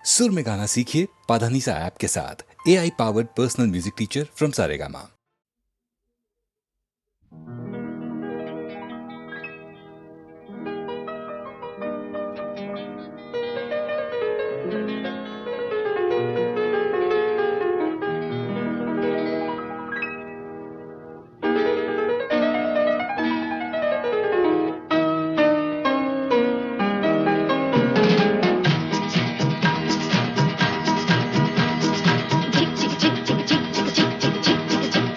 सुर में गाना सीखिए पाधानीसा ऐप के साथ। AI powered personal music teacher from Saregama. Chick chick chick chick chick chick chick chick chick chick chick chick.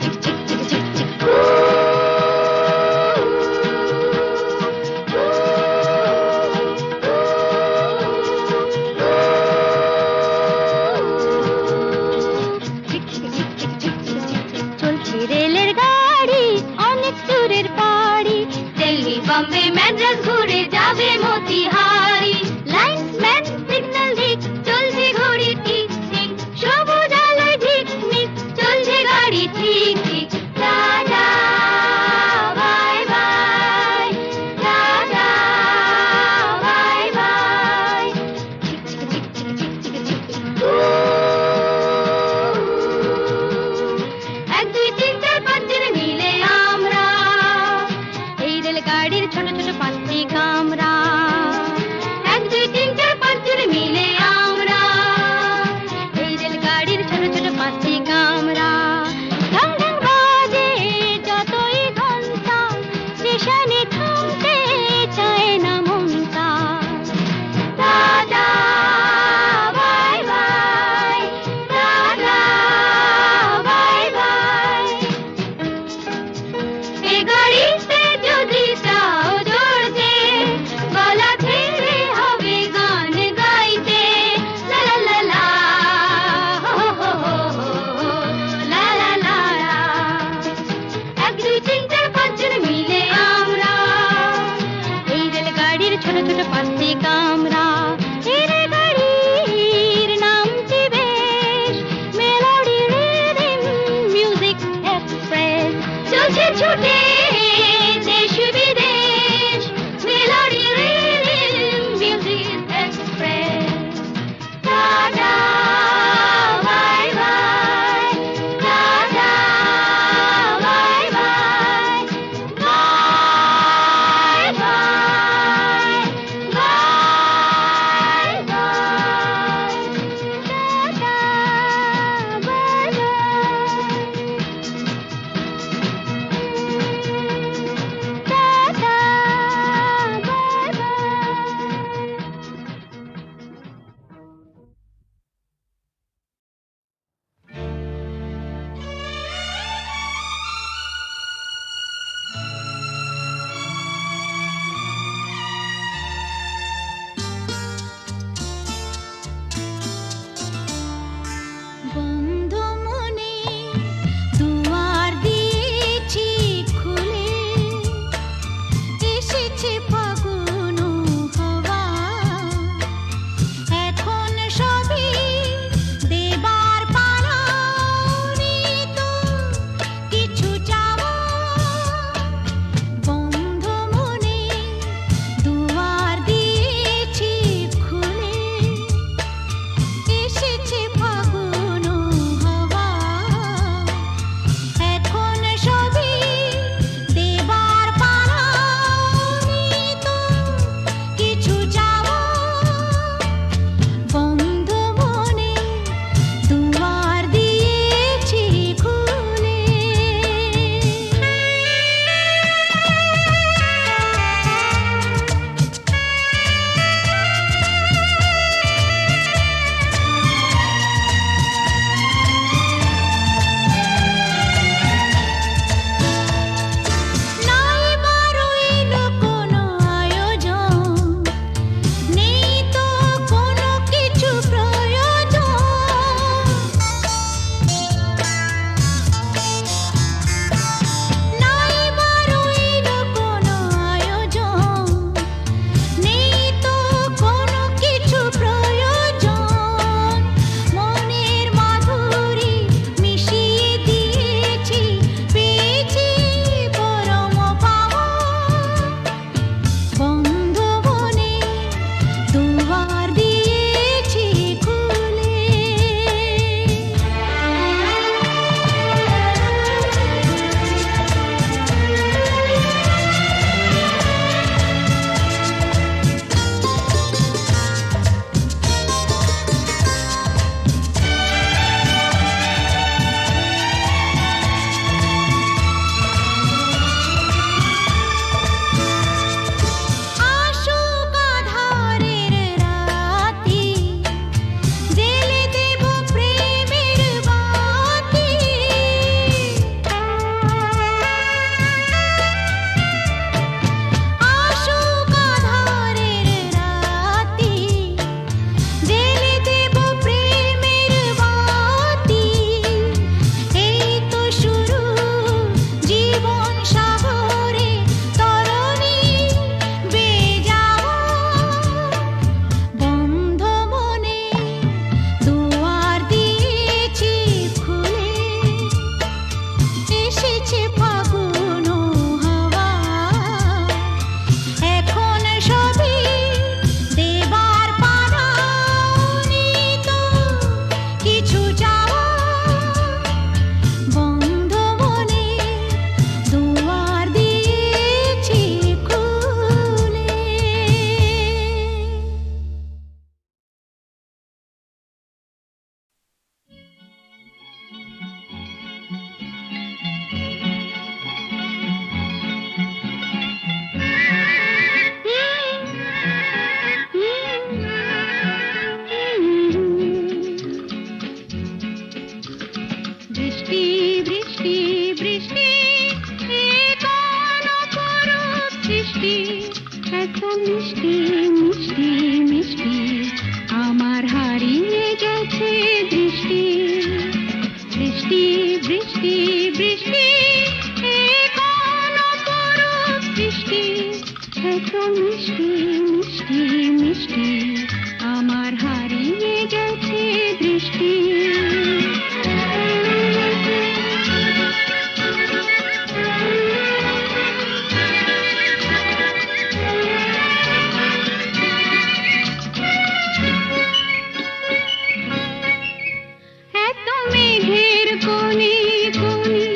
কোণে কোণে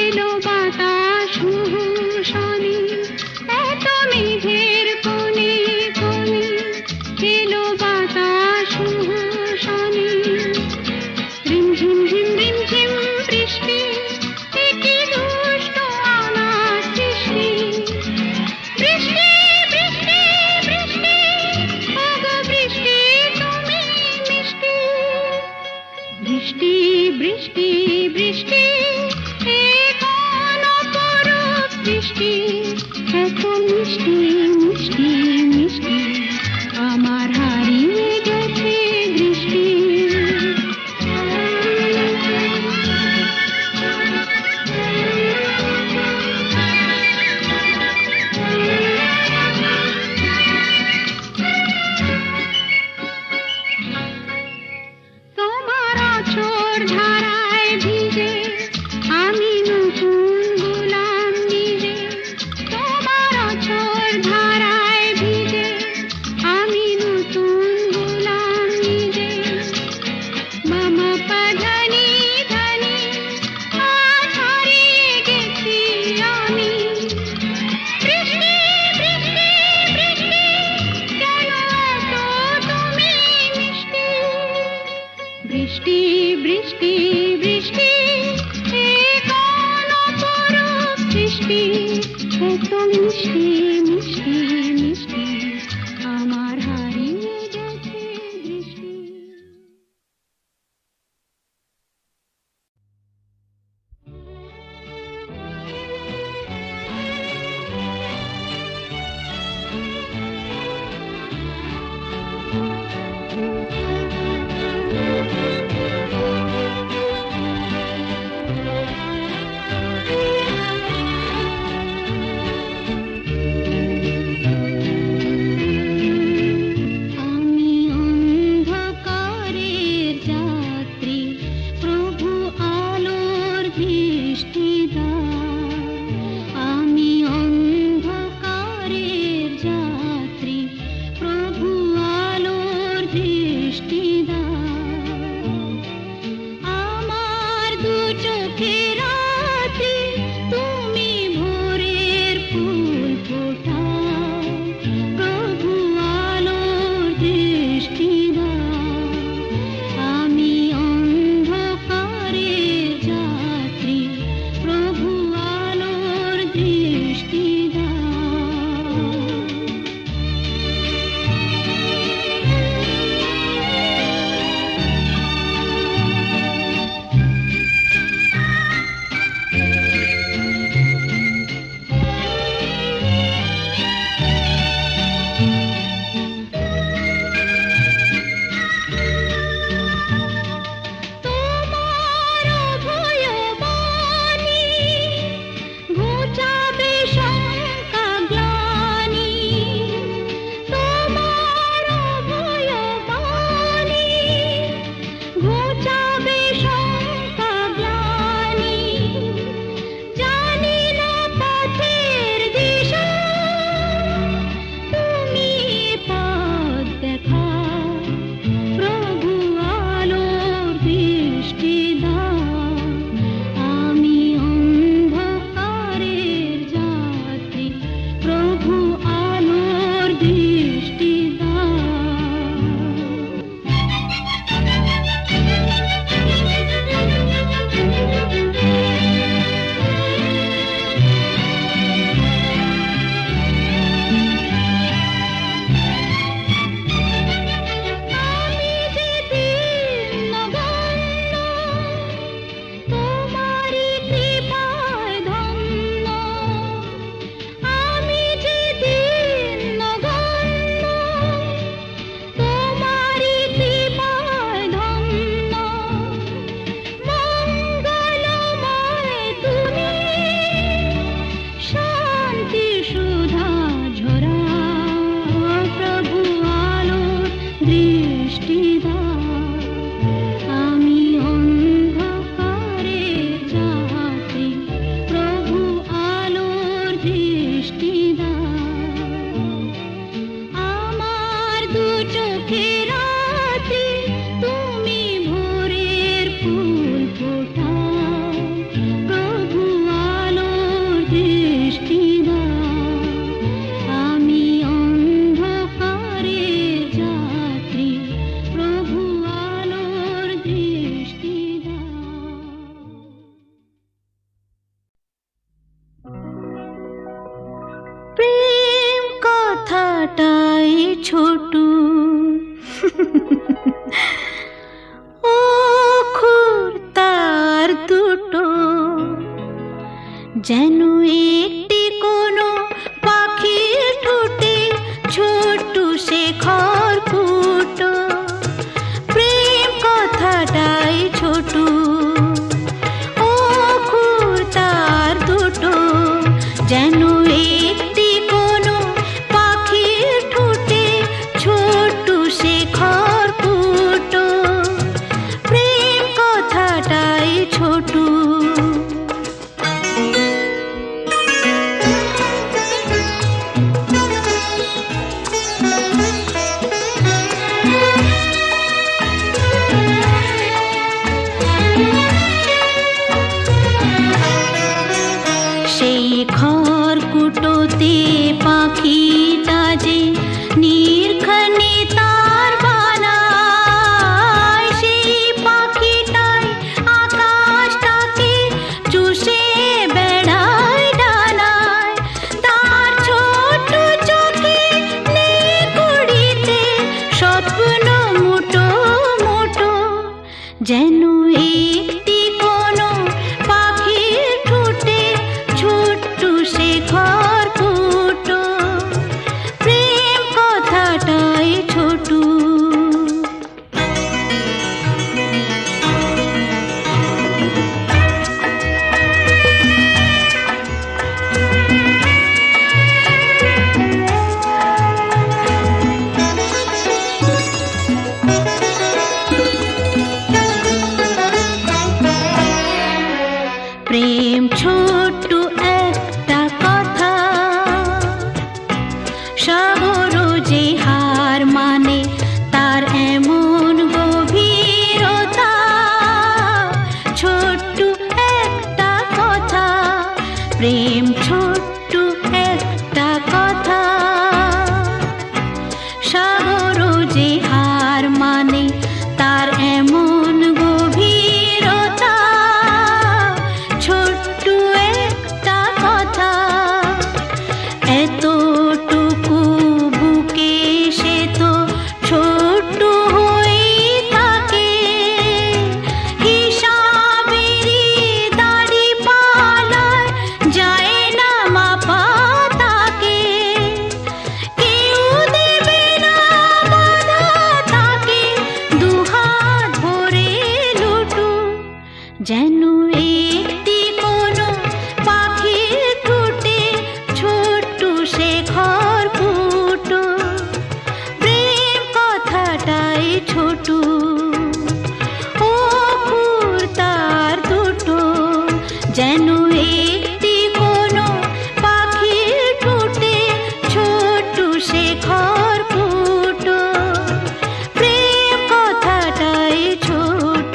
এলো বাতাস শনি, এত মেঘের কোণে কোণে এলো বাতাস শনি। রিমঝিম ঝিম রিমঝিম বৃষ্টি, একি দুষ্ট আমার সৃষ্টি। বৃষ্টি বৃষ্টি বৃষ্টি, ওগো বৃষ্টি তুমি মিষ্টি। বৃষ্টি বৃষ্টি বৃষ্টি, এ কোন অপরূপ বৃষ্টি, এত মিষ্টি মিষ্টি মিষ্টি, আমার হারিয়ে গেছে দৃষ্টি। তোমার আঁচড় ধারায় ভিজে আমি নতুন গোলাম নিজে। তোমার আঁচড় ধারায় ভিজে আমি নতুন গোলাম নিজে। মামা পা ধানি ধানি, আজ হারিয়ে গেছি আমি। বৃষ্টি বৃষ্টি বৃষ্টি, কেন এত তুমি মিষ্টি। বৃষ্টি বৃষ্টি বৃষ্টি, এ কোন অপরূপ সৃষ্টি, এত মিষ্টি মিষ্টি মিষ্টি, আমার হারিয়ে গেছে দৃষ্টি। আমি অন্ধকারের যাত্রী, প্রভু আলোর দৃষ্টি দাও। আমি অন্ধকারের যাত্রী, প্রভু আলোর দৃষ্টি দাও। আমার দু চোখের রাতে তুমি ভোরের ফুল ফোটাও। প্রভু আলোর দৃষ্টি দাও। আমি অন্ধকারের যাত্রী, প্রভু আলোর দৃষ্টি দাও। তোমার অভয়বাণী ঘোচাবে শঙ্কা গ্লানি। তোমার অভয়বাণী ঘোচাবে শঙ্কা গ্লানি। জানি না পথের দিশা, তুমি পথ দেখাও। প্রভু আলোর দৃষ্টি দাও। আমি অন্ধকারের যাত্রী, প্রভু আলোর দৃষ্টি দাও। আমি যে দীনবন্ধ, তোমারি কৃপায় ধন্য। আমি যে দীনবন্ধ, তোমারি কৃপায় ধন্য। মঙ্গলময় তুমি, শান্তি সুধা ঝরাও। প্রভু আলোর দৃষ্টি দাও। আমি অন্ধকারের যাত্রী, প্রভু আলোর দৃষ্টি দাও। আমার দু চোখের রাতে তুমি ভোরের ফুল ফোটাও। যেন একটি কোনো পাখির ঠোঁটে ছোট্ট সে খড়কুটো, প্রেম কথাটাই ছোট, অক্ষর তার দুটো। যেন একটি কোনো পাখির ঠোঁটে ছোট্ট সে খড়কুটো, প্রেম কথাটাই ছোট। সেই খড়কুটোতে পাখিটা যে নির্ঘানে তার বানায়, সেই পাখিটাই আকাশটাকে চুষে বেড়ায় ডানায়। তার ছোট চোখে নেই কুড়িতে স্বপ্ন মুটো মুটো, যেন একটি কোনো পাখির ঠোঁটে ছোট্ট সে খড়কুটো, প্রেম কথাটাই ছোট। প্রেম ছোট্ট একটা কথা, সাগর যে হার মানে তার এমন গভীরতা। ছোট্ট একটা কথা, প্রেম ছোট্ট একটা কথা, সাগর যে হার মানে তার এমন গভীরতা। ছোট্ট একটা কথা, এতটুকু বুকে সে তো ছোট্ট হয়ে থাকে। হিসাবেরই দাড়ি পালায় যায় না মাপা তাকে, কেউ দেবে না বাধা তাকে দুহাত ভরে লুটু। যেন একটি কোনো পাখির ঠোঁটে ছোট্ট সে খড়কুটো, প্রেম কথাটাই ছোট, অক্ষর তার দুটো। যেন একটি কোনো পাখির ঠোঁটে ছোট্ট সে খড়কুটো, প্রেম কথাটাই ছোট।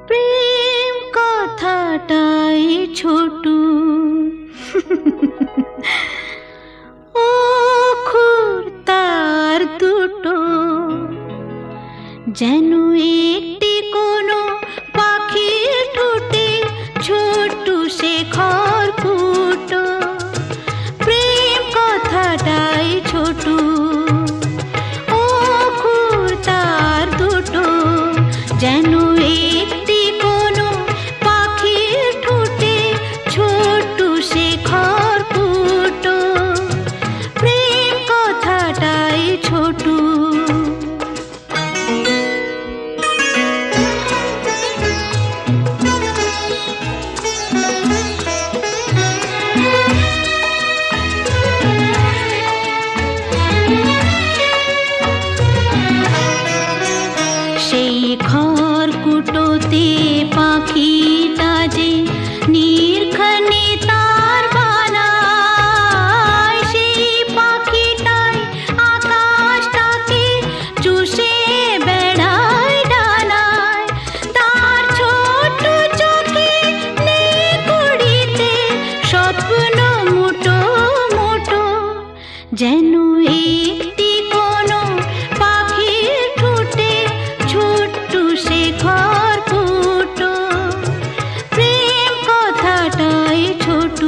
প্রেম কথাটাই ছোট, অক্ষর তার দুটো। যেন একটি কোনো পাখির ঠোঁটে ছোট্ট সে খড়কুটো, প্রেম কথাটাই ছোট, অক্ষর তার দুটো। যেন একটি কোনো পাখির ঠোঁটে ছোট্ট সে খড়কুটো, প্রেম কথাটাই ছোট। সেই খড়কুটোতে পাখিটা যে নির্ঘানে তার বানায়, সেই পাখিটাই আকাশটাকে চুষে বেড়ায় ডানায়। তার ছোট চোখে নেই কুড়িতে স্বপ্ন মুটো মুটো, যেন একটি কোনো পাখির ঠোঁটে ছোট্ট সে খড়কুটো, প্রেম কথাটাই ছোট।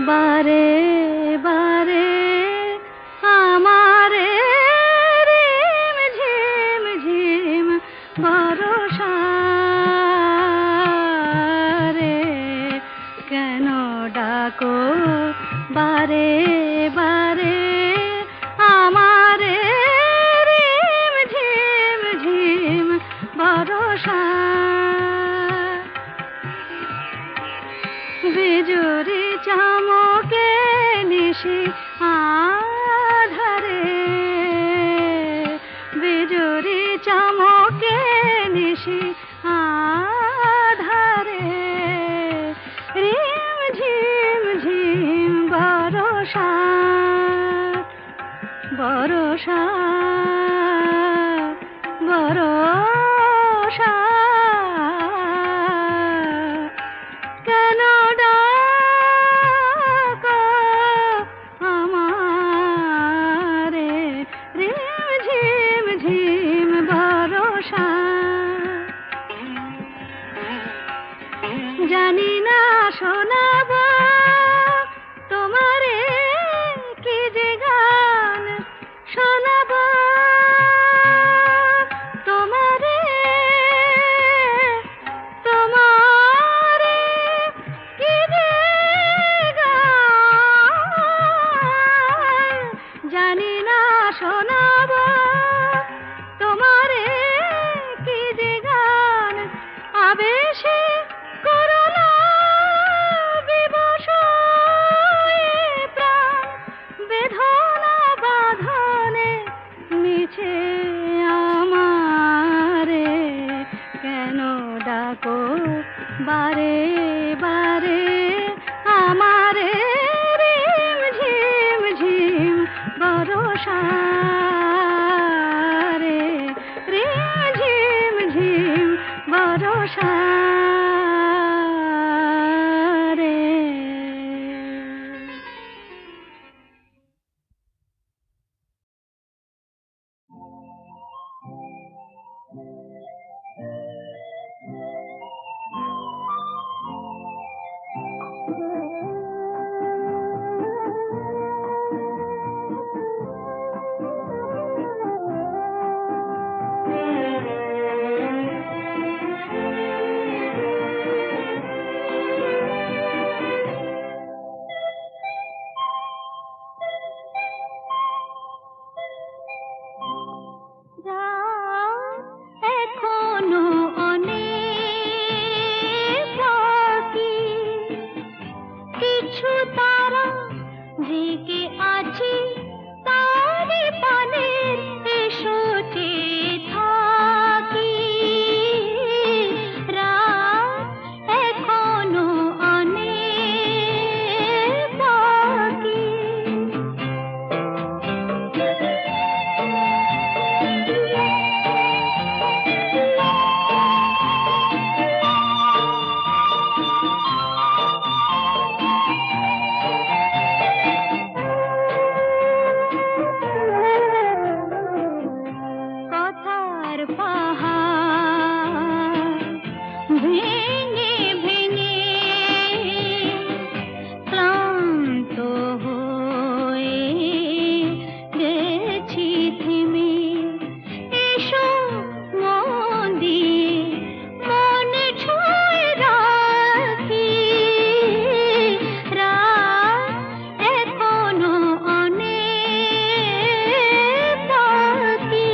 বারে বারে আমারে রিম ঝিম ঝিম বরষা রে, কেন ডাকো বারে বারে আমারে রিম ঝিম ঝিম বরষা। বিজুরি চমকে নিশি আধারে, বিজুরি চমকে নিশি আধারে, রিম ঝিম ঝিম বরষা বরষা বরষা। কেন ডাকো আমারে রিম ঝিম ঝিম বরষা। জানি না শোনাব তোমারে কি যে গান, শোনাব তোমারে তোমারে কি যে গান। জানি না শোনাব তোমারে কি যে গান, আবেশে করুণা বিবশ এ প্রাণ, বেদনা বাঁধনে মিছে আমারে, কেন ডাকো বারে বারে আমারে রিম ঝিম ঝিম বরষা রে, রিম ঝিম ঝিম বরষা রে। এখনো অনেক বাকি, কিছু তারা জেগে আছে তারে পানের এসো চেয়ে থাকি। রাত এখনো অনেক বাকি, কথার পাহাড় ভেঙে ভেঙে ক্লান্ত হয়ে গেছি থেমে। এসো মন দিয়ে মন ছুঁয়ে রাখি, রাত এখনো অনেক বাকি।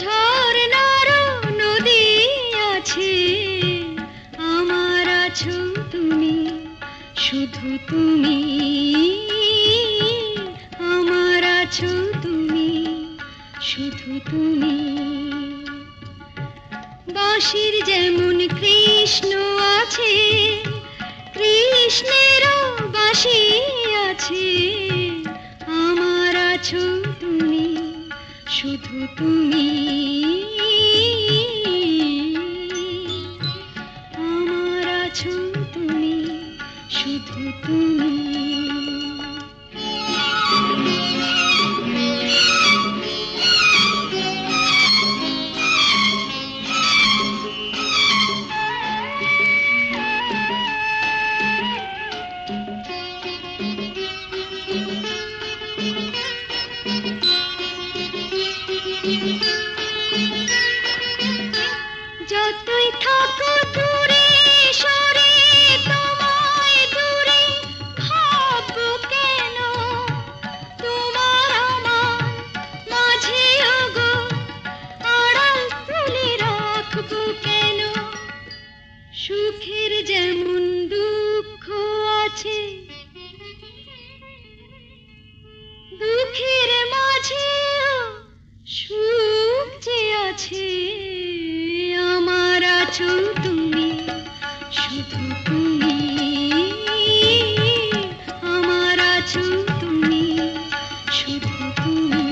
ঝর্ণারও নদী আছে, আমার আছো তুমি, শুধু তুমি, আমার আছো তুমি, শুধু তুমি। বাঁশির যেমন কৃষ্ণ আছে, কৃষ্ণেরও বাঁশি আছে, আমার আছো তুমি, শুধু তুমি, আমার আছো তুমি, শুধু তুমি। যতই থাকো দূরে সরে, তোমায় দূরে ভাববো কেন, তোমার আমার মাঝে ওগো আড়াল তুলে রাখবো কেন। সুখের যেমন দুঃখ আছে, দুঃখের মাঝেও সুখ যে আছে, আমার আছো তুমি, শুধু তুমি, আমার আছো তুমি, শুধু তুমি।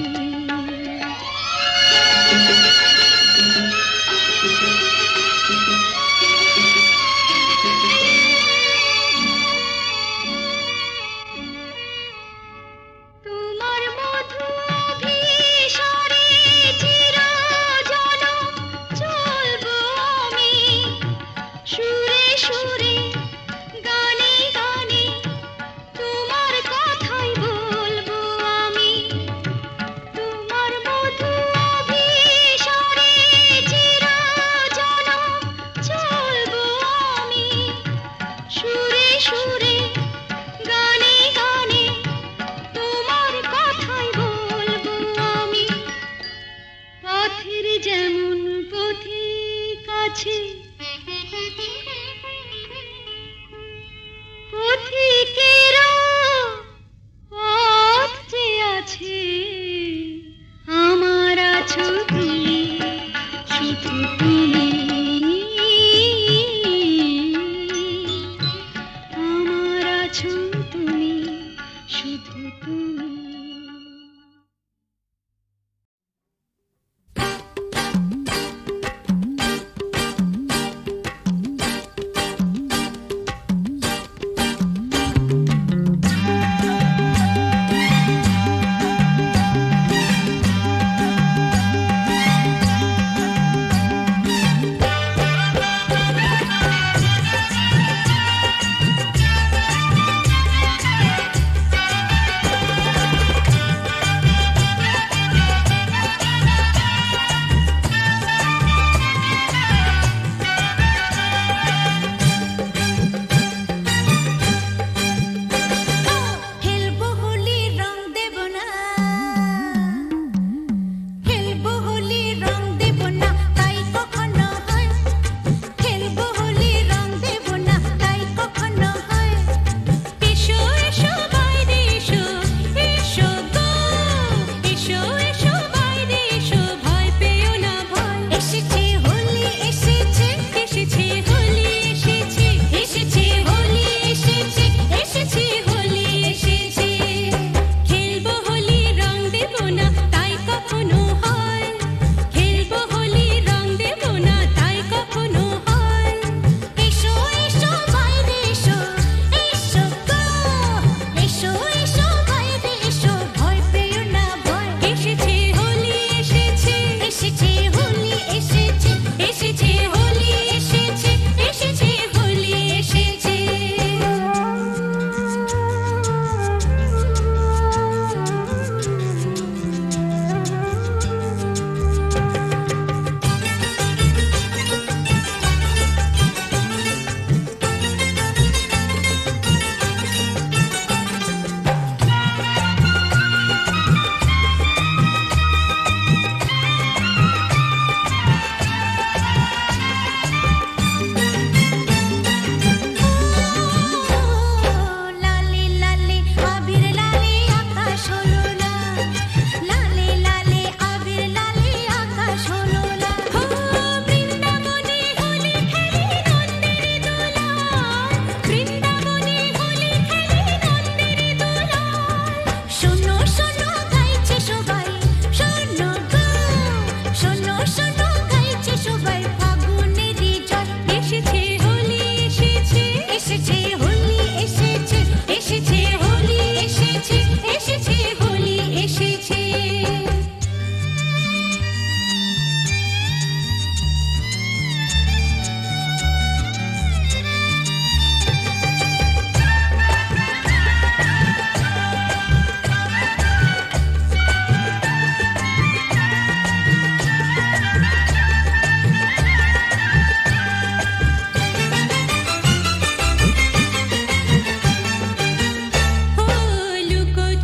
তোমার মধু অভিসারে চিরজনম চলবো আমি, সুরে সুরে গানে গানে তোমার কথাই বলবো আমি। তোমার মধু অভিসারে চিরজনম চলবো আমি, সুরে সুরে গানে গানে তোমার কথাই বলবো আমি। পথের যেমন পথিক আছে, পথিকেরও পথ যে আছে, আমার আছো তুমি, শুধু তুমি, আমার আছো তুমি, শুধু তুমি।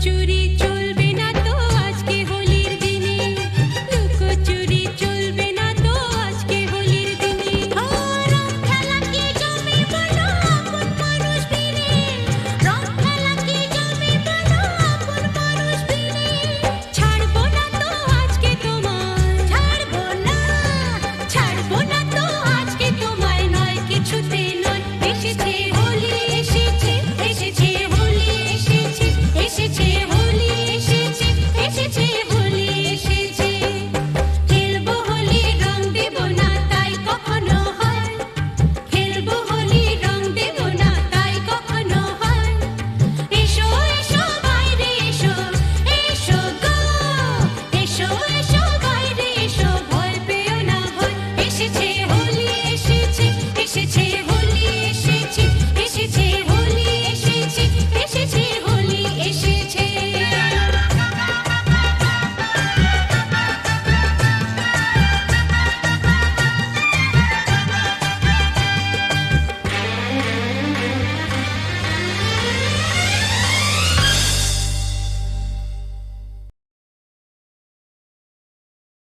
চুরি